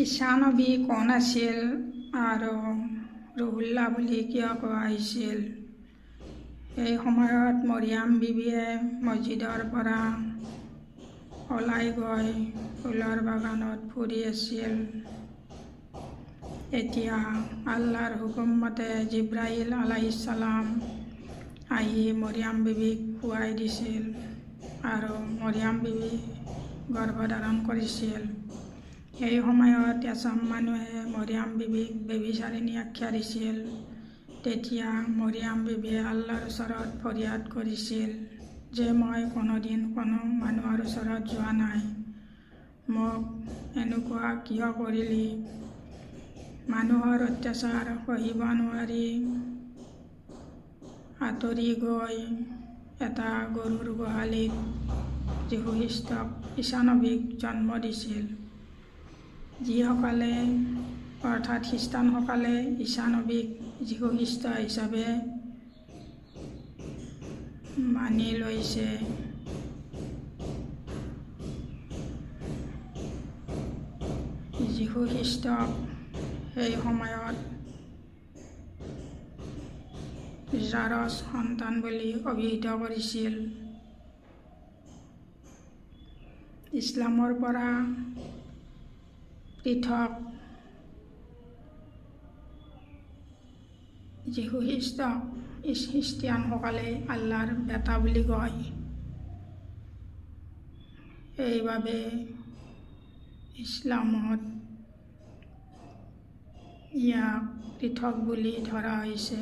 ঈশা নবী কোন আছিল আৰু ৰুহুল্লাহ বুলি কিয় কোৱা হৈছিল? এই সময়ত মৰিয়াম বিবিয়ে মছজিদৰ পৰা ওলাই গৈ ফুলৰ বাগানত ফুৰি আছিল। এতিয়া আল্লাহৰ হুকুম মতে জিব্ৰাইল আলাইহিছ ছালাম আহি মৰিয়াম বিবিক শুৱাই দিছিল আৰু মৰিয়াম বিবি গৰ্ভধাৰণ কৰিছিল। এই সময়ত এচাম মানুহে মৰিয়াম বিবিক ব্যভিচাৰিণী আখ্যা দিছিল। তেতিয়া মৰিয়াম বিবিয়ে আল্লাহৰ ওচৰত ফৰিয়াদ কৰিছিল যে মই কোনোদিন কোনো মানুহৰ ওচৰত যোৱা নাই, মোক এনেকুৱা কিয় কৰিলি? মানুহৰ অত্যাচাৰ সহিব নোৱাৰি আঁতৰি গৈ এটা গৰুৰ গোহালিত যীশু খ্ৰীষ্টক ঈশা নবীক জন্ম দিছিল। যিসকলে অৰ্থাৎ খ্ৰীষ্টানসকলে ঈশা নবীক যীশু খ্ৰীষ্ট হিচাপে মানি লৈছে, যীশু খ্ৰীষ্টক সেই সময়ত জাৰজ সন্তান বুলি অভিহিত কৰিছিল। ইছলামৰ পৰা পৃথক যীশু খ্ৰীষ্টক খ্ৰীষ্টিয়ানসকলে আল্লাহৰ বেটা বুলি কয়। সেইবাবে ইছলামত ইয়াক পৃথক বুলি ধৰা হৈছে।